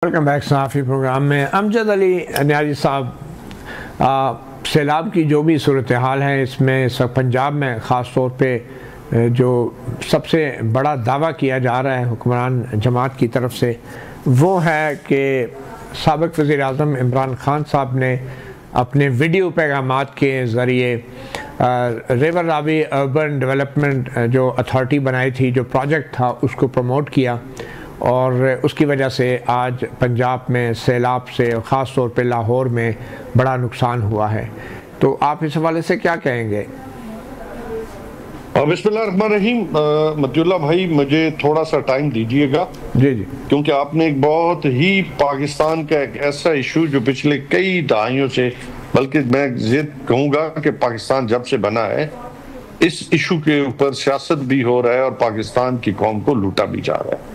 Welcome back सहाफ़ी programme में। अमजद अली न्याजी साहब, सैलाब की जो भी सूरत हाल है इसमें सब पंजाब में ख़ास तौर पे जो सबसे बड़ा दावा किया जा रहा है हुक्मरान जमात की तरफ से वो है कि साबिक़ वज़ीर आज़म इमरान खान साहब ने अपने वीडियो पैगामात के ज़रिए रिवर रावी अर्बन डेवलपमेंट जो अथॉरिटी बनाई थी, जो प्रोजेक्ट था, उसको प्रमोट किया और उसकी वजह से आज पंजाब में सैलाब से ख़ास तौर पे लाहौर में बड़ा नुकसान हुआ है। तो आप इस हवाले से क्या कहेंगे? बिस्मिल्लाहिर्रहमानिर्रहीम। मतियुल्लाह भाई, मुझे थोड़ा सा टाइम दीजिएगा। जी जी, क्योंकि आपने एक बहुत ही पाकिस्तान का एक ऐसा इशू जो पिछले कई दहाइयों से, बल्कि मैं जिद कहूँगा कि पाकिस्तान जब से बना है इस इशू के ऊपर सियासत भी हो रहा है और पाकिस्तान की कौम को लूटा भी जा रहा है।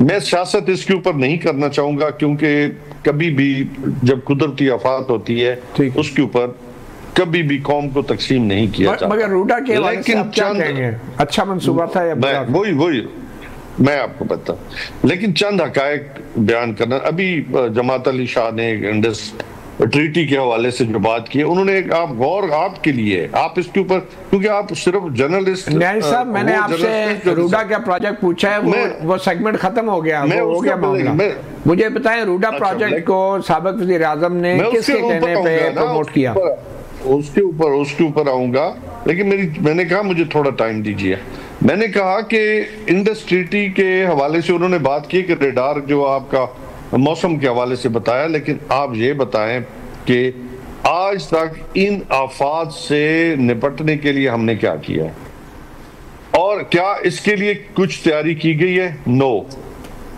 मैं सियासत इसके ऊपर नहीं करना चाहूंगा क्योंकि कभी भी जब कुदरती आफत होती है उसके ऊपर कभी भी कौम को तकसीम नहीं किया जाता। मगर रूडा के हवाले से आप क्या कहेंगे? अच्छा मंसूबा था या वही मैं आपको बता, लेकिन चंद हकायक बयान करना। अभी जमात अली शाह ने इंडस ट्रीटी के हवाले से जो बात की है, उन्होंने एक आप गौर आपके लिए आप इसके ऊपर, क्योंकि आप सिर्फ जर्नलिस्ट नहीं साहब, मैंने आपसे रूडा का प्रोजेक्ट पूछा है, वो सेगमेंट खत्म हो गया, वो हो गया मामला। मुझे बताएं रूडा प्रोजेक्ट को साबिक़ वज़ीर आज़म ने किसके कहने पे प्रमोट किया? उसके ऊपर आऊंगा, लेकिन मैंने कहा मुझे थोड़ा टाइम दीजिए। मैंने कहा कि इंडस ट्रीटी के हवाले से उन्होंने बात की कि रेडार जो आपका मौसम के हवाले से बताया, लेकिन आप ये बताएं कि आज तक इन आफात से निपटने के लिए हमने क्या किया है और क्या इसके लिए कुछ तैयारी की गई है? नो।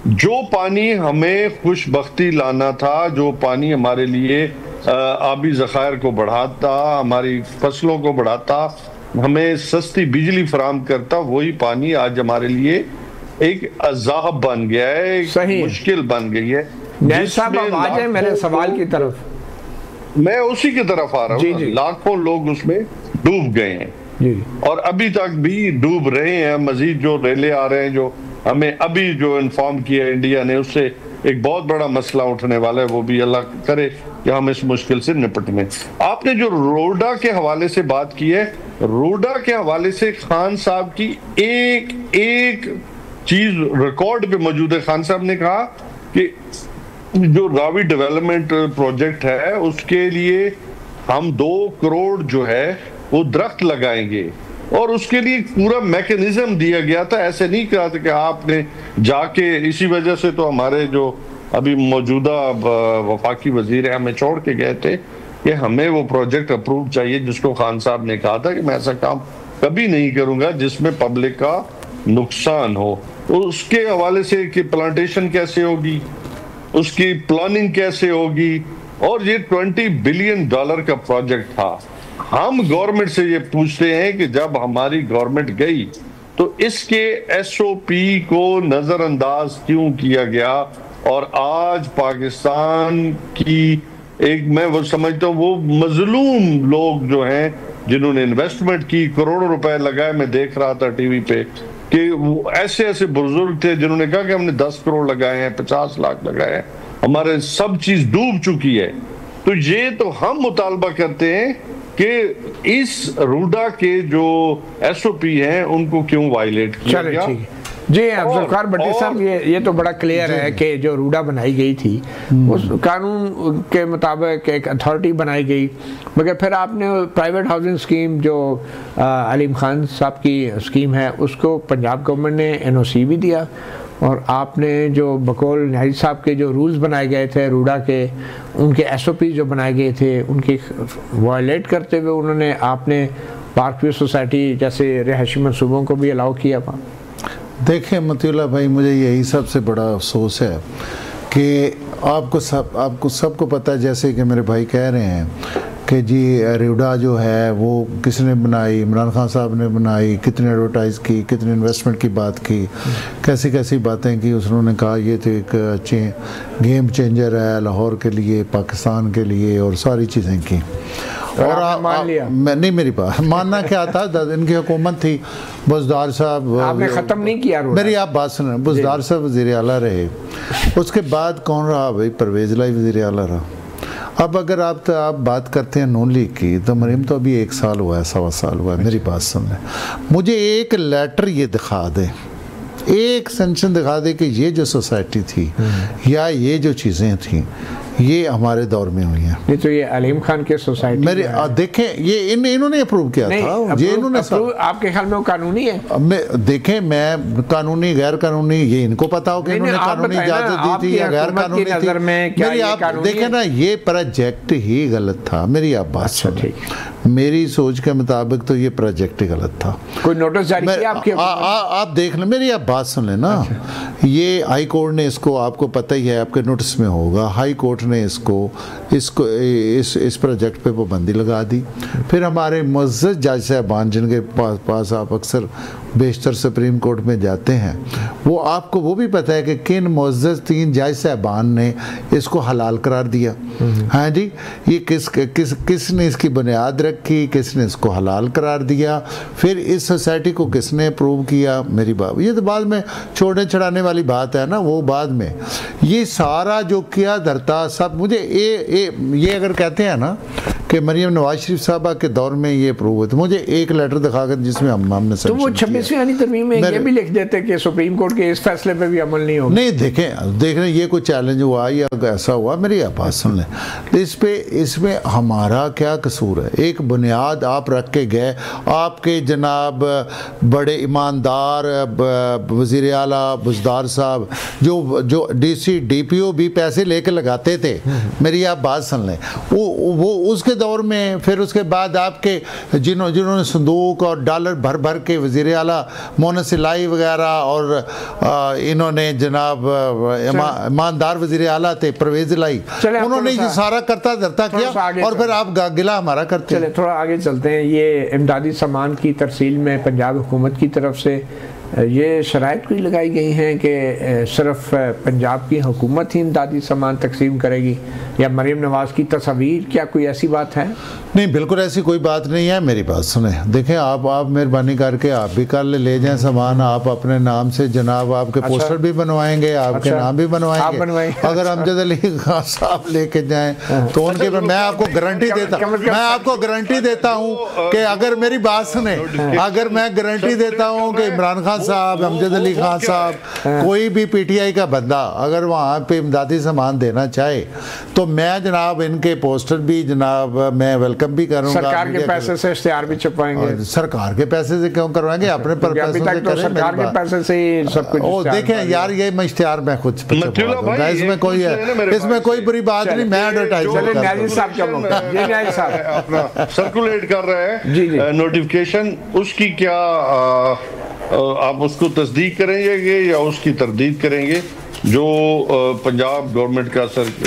जो पानी हमें खुशबख्ती लाना था, जो पानी हमारे लिए आबी ज़खायर को बढ़ाता, हमारी फसलों को बढ़ाता, हमें सस्ती बिजली फराहम करता, वही पानी आज हमारे लिए एक अज़ाब बन गया है, एक मुश्किल बन गई है। मेरे सवाल की तरफ मैं उसी की तरफ आ रहा हूँ। लाखों लोग उसमें डूब गए हैं और अभी तक भी डूब रहे हैं। मजीद जो रेले आ रहे हैं, जो हमें अभी जो इन्फॉर्म किया इंडिया ने, उससे एक बहुत बड़ा मसला उठने वाला है। वो भी अल्लाह करे कि हम इस मुश्किल से निपट में। आपने जो रोडा के हवाले से बात की है, रोडा के हवाले से खान साहब की एक चीज रिकॉर्ड पे मौजूद है। खान साहब ने कहा कि जो रावी डेवलपमेंट प्रोजेक्ट है उसके लिए हम 2 करोड़ जो है वो दरख्त लगाएंगे और उसके लिए पूरा मैकेनिज्म दिया गया था। ऐसे नहीं कहा था कि आपने जाके, इसी वजह से तो हमारे जो अभी मौजूदा वफाकी वजीर है हमें छोड़ के गए थे कि हमें वो प्रोजेक्ट अप्रूव चाहिए, जिसको खान साहब ने कहा था कि मैं ऐसा काम कभी नहीं करूंगा जिसमें पब्लिक का नुकसान हो। उसके हवाले से कि प्लांटेशन कैसे होगी, उसकी प्लानिंग कैसे होगी, और ये $20 बिलियन का प्रोजेक्ट था। हम गवर्नमेंट से ये पूछते हैं कि जब हमारी गवर्नमेंट गई तो इसके SOP को नजरअंदाज क्यों किया गया? और आज पाकिस्तान की एक, मैं वो समझता हूँ, वो मजलूम लोग जो हैं जिन्होंने इन्वेस्टमेंट की, करोड़ों रुपए लगाए। मैं देख रहा था टीवी पे कि वो ऐसे बुजुर्ग थे जिन्होंने कहा कि हमने 10 करोड़ लगाए हैं, 50 लाख लगाए हैं, हमारे सब चीज डूब चुकी है। तो ये तो हम मुतालबा करते हैं कि इस रूडा के जो SOP हैं उनको क्यों वायलेट किया गया। जी ज़ुल्फ़िकार भट्टी साहब, ये तो बड़ा क्लियर है कि जो रूडा बनाई गई थी उस कानून के मुताबिक एक अथॉरिटी बनाई गई, मगर फिर आपने प्राइवेट हाउसिंग स्कीम जो अलीम खान साहब की स्कीम है उसको पंजाब गवर्नमेंट ने NOC भी दिया, और आपने जो बकौल न्याजी साहब के जो रूल्स बनाए गए थे रूडा के, उनके SOP जो बनाए गए थे उनकी वायलेट करते हुए उन्होंने आपने पार्क व्यू सोसाइटी जैसे रिहायशी मनसूबों को भी अलाउ किया। देखें मतियुल्लाह भाई, मुझे यही सबसे बड़ा अफसोस है कि आपको सबको पता है, जैसे कि मेरे भाई कह रहे हैं कि जी रूडा जो है वो किसने बनाई, इमरान खान साहब ने बनाई, कितने एडवर्टाइज़ की, कितने इन्वेस्टमेंट की बात की, कैसी कैसी बातें की। उन्होंने कहा ये तो एक गेम चेंजर है लाहौर के लिए, पाकिस्तान के लिए, और सारी चीज़ें की। और मान लिया? नहीं, मेरी बात मानना क्या था, इनकी हुकूमत थी, बुज़दार साहब, आपने ख़त्म नहीं किया। मेरी आप बात सुनें, बुज़दार साहब वज़ीर आला रहे, उसके बाद कौन रहा भाई? परवेज़ लाई वज़ीर आला रहा। अब अगर आप बात करते हैं नून लीग की, तो मरीम तो अभी 1 साल हुआ है, 1.25 साल हुआ है। मेरी बात सुन लें, मुझे एक लेटर ये दिखा दे, एक सेंशन दिखा दे कि ये जो सोसाइटी थी या ये जो चीज़ें थी ये हमारे दौर में हुई हैं। नहीं तो ये अलीम खान के सोसाइटी मेरे देखें, ये इन्होंने अप्रूव किया था, ये इन्होंने आपके ख्याल में वो कानूनी है? देखें, मैं कानूनी गैर कानूनी ये इनको पता हो कि इन्होंने कानूनी इजाजत दी थी या गैर कानूनी थी। मेरी आप देखें ना, ये प्रोजेक्ट ही गलत था। मेरी आप बात सुनिए, मेरी सोच के मुताबिक तो ये प्रोजेक्ट ही गलत था। कोई नोटिस जारी किया आपके? आप देख लें, मेरी आप बात सुन लें ना। ये हाई कोर्ट ने इसको, आपको पता ही है, आपके नोटिस में होगा, हाई कोर्ट ने इसको इस प्रोजेक्ट पे पाबंदी लगा दी। फिर हमारे मुअज़्ज़ज़ जज साहबान, जिनके पास आप अक्सर बेशतर सुप्रीम कोर्ट में जाते हैं, वो आपको वो भी पता है कि किन मुअज़्ज़ज़ 3 जज साहबान ने इसको हलाल करार दिया। हाँ जी, ये किसने इसकी बुनियाद रखी, किसने इसको हलाल करार दिया, फिर इस सोसाइटी को किसने अप्रूव किया? मेरी बात, ये तो बाद में छोड़ने चढ़ाने वाली बात है ना, वो बाद में। ये सारा जो किया धरता सब मुझे ये अगर कहते हैं ना कि मरियम नवाज शरीफ साहबा के दौर में ये अप्रूव हुआ, तो मुझे एक लेटर दिखाकर जिसमें हमने तो वो 26वीं आनी तरमीम में ये भी लिख देते कि सुप्रीम कोर्ट के इस फैसले पे भी अमल नहीं होगा। नहीं, देखें ये कोई चैलेंज हुआ या ऐसा हुआ, मेरी आप बात सुन लें, तो इसमें हमारा क्या कसूर है? एक बुनियाद आप रख के गए, आपके जनाब बड़े ईमानदार वज़ीर आला बुज़दार साहब जो DC DPO भी पैसे लेके लगाते थे। मेरी आप बात सुन लें, वो उसके दौर में, फिर उसके बाद आपके जिन्होंने संदूक और डॉलर भर भर के वज़ीर आला मोहन सिलाई वगैरह, और इन्होंने जनाब ईमानदार वज़ीर आला थे परवेज़ लाई, उन्होंने ये सारा करता धरता किया, और फिर आप गिला हमारा करते। चले थोड़ा आगे चलते हैं। ये इमदादी सामान की तरसील में पंजाब हुकूमत की तरफ से ये शराइत कोई लगाई गई हैं कि सिर्फ पंजाब की हुकूमत ही इमदादी सामान तकसीम करेगी, या मरीम नवाज की तस्वीर, क्या कोई ऐसी बात है? नहीं, बिल्कुल ऐसी कोई बात नहीं है। मेरी बात सुने, देखें, आप मेहरबानी करके आप भी कल ले जाएं सामान, आप अपने नाम से जनाब आपके पोस्टर भी बनवाएंगे, आपके नाम भी बनवाएंगे। अगर अमजद अली खान साहब लेके जाएं तो उनके मैं आपको गारंटी देता हूँ कि अगर मेरी बात सुने, अगर मैं गारंटी देता हूँ कि इमरान खान साहब, अमजद अली खान साहब, कोई भी PTI का बंदा अगर वहाँ पे इमदादी सामान देना चाहे तो मैं जनाब इनके पोस्टर भी जनाब मैं वेलकम भी करूँगा। सरकार के पैसे से इश्तिहार भी छपवाएंगे। सरकार के पैसे से क्यों करवाएंगे? अपने पैसे से करें। सरकार के पैसे से ही सब कुछ। ओ देखें यार, ये मैं इश्तिहार में खुद इसमें कोई बुरी बात नहीं, मैं एडवर्टाइजमेंट सर्कुलेट कर रहे हैं नोटिफिकेशन, उसकी क्या आप उसको तस्दीक करेंगे या उसकी तरदीद करेंगे? जो पंजाब गवर्नमेंट का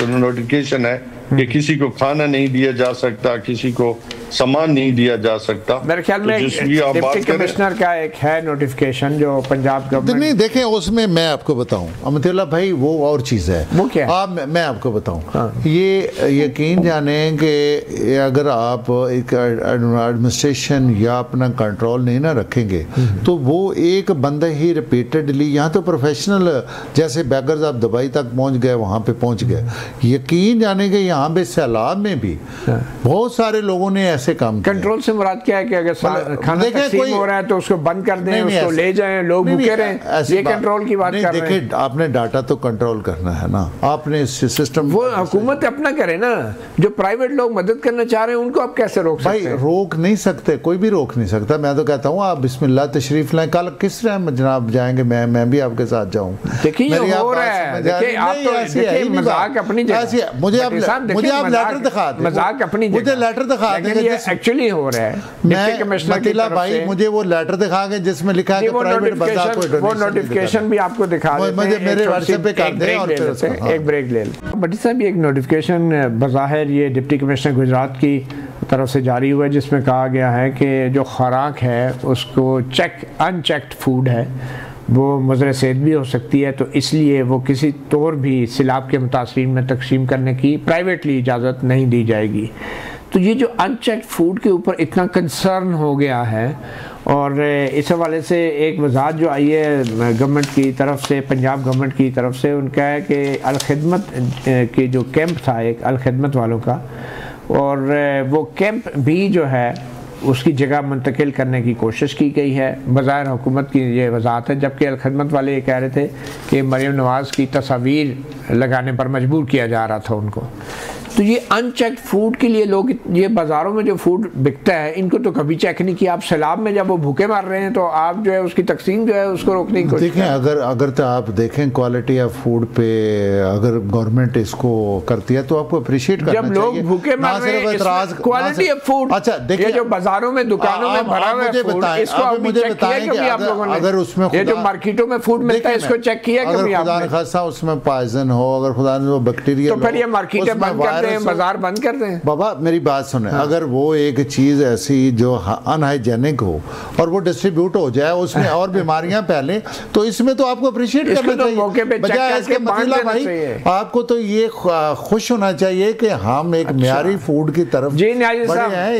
नोटिफिकेशन है कि किसी को खाना नहीं दिया जा सकता, किसी को सामान नहीं दिया जा सकता। मेरे ख्याल में डिप्टी कमिश्नर का एक है नोटिफिकेशन जो पंजाब गवर्नमेंट। नहीं, देखें, उसमें मैं आपको बताऊं अमतुल्ला भाई, वो और चीज़ है। वो क्या है? मैं आपको बताऊं, ये यकीन जाने कि अगर आप एक एडमिनिस्ट्रेशन या अपना कंट्रोल नहीं ना रखेंगे तो वो एक बंदा ही रिपीटेडली, यहाँ तो प्रोफेशनल जैसे बैगर्स आप दुबई तक पहुँच गए, वहाँ पे पहुँच गए, यकीन जाने के यहाँ पे सैलाब में भी बहुत सारे लोगों ने ऐसे काम किया। कंट्रोल से मुराद क्या है कि अगर खाना तकसीम हो रहा है तो उसको बंद कर दें, उसको ले जाएं, लोग भूखे रहें, ये कंट्रोल की बात कर रहे हैं। आपने डाटा तो कंट्रोल करना है ना, आपने सिस्टम, वो हुकूमत अपना करे ना। जो प्राइवेट लोग मदद करना चाह रहे हैं उनको आप कैसे रोक सकते हैं? भाई रोक नहीं सकते, कोई भी रोक नहीं सकता। मैं तो कहता हूँ आप बिस्मिल्लाह तशरीफ लाएं, कल किस टाइम जनाब जाएंगे, मैं भी आपके साथ जाऊँ। देखिए हो रहा है, देखिए आप तो मजाक अपनी जगह, मुझे आप लेटर दिखा दें, मजाक अपनी मुझे लेटर दिखा देंगे एक्चुअली हो रहा है। मैं मतीला भाई, मुझे वो लेटर दिखाएंगे जिसमें लिखा है कि प्राइवेट बंदा कोई वो नोटिफिकेशन भी आपको दिखा देते हैं, मुझे मेरे व्हाट्सएप पे कर दें और फिर एक ब्रेक ले लें। भट्टी साहब, एक नोटिफिकेशन बज़ाहिर ये डिप्टी कमिश्नर गुजरात की तरफ से जारी हुआ है जिसमें कहा गया है कि जो खुराक है उसको अनचेक्ड फूड है, वो मुज़र सेहत भी हो सकती है, तो इसलिए वो किसी तौर भी सैलाब के मुतासरीन में तकसीम करने की प्राइवेटली इजाज़त नहीं दी जाएगी। तो ये जो अनचेक्ड फूड के ऊपर इतना कंसर्न हो गया है, और इस हवाले से एक वजाहत जो आई है गवर्नमेंट की तरफ से, पंजाब गवर्नमेंट की तरफ से, उनका है कि अल-खिदमत के जो कैंप था एक अल-खिदमत वालों का, और वो कैंप भी जो है उसकी जगह मुंतकिल करने की कोशिश की गई है। बज़ाहिर हुकूमत की ये वजाहत है, जबकि अल-खिदमत वाले ये कह रहे थे कि मरियम नवाज़ की तस्वीर लगाने पर मजबूर किया जा रहा था उनको। तो ये अनचेक्ड फूड के लिए लोग, ये बाज़ारों में जो फूड बिकता है इनको तो कभी चेक नहीं किया। आप सैलाब में जब वो भूखे मार रहे हैं तो आप जो है उसकी तकसीम जो है उसको रोकने की कोशिश देखें। अगर तो आप देखें क्वालिटी ऑफ फूड पे अगर गवर्नमेंट इसको करती है तो आपको अप्रिशिएट करना चाहिए। जब लोग भूखे मार रहे हैं, क्वालिटी ऑफ फूड, अच्छा देखिए जो बाजारों में दुकानों में भरा हुआ है फूड, इसको आप मुझे बताएं कि आप लोगों ने, अगर उसमें ये जो मार्केटों में फूड मिलता है इसको चेक किया कभी आपने? खुदा न खास्ता उसमें पॉइजन हो, अगर खुदा ने वो बैक्टीरिया, तो फिर ये मार्केटें बंद कर दें, बाजार बंद कर दें। बाबा मेरी बात सुने, अगर वो एक चीज ऐसी जो अनहाइजेनिक हो और वो डिस्ट्रीब्यूट हो जाए, उसमें और बीमारियां फैलें, तो इसमें तो आपको अप्रिशिएट करना चाहिए। बजाय इसके मतलब भाई आपको तो ये खुश होना चाहिए कि हम एक म्यारी फूड की तरफ बढ़े हैं।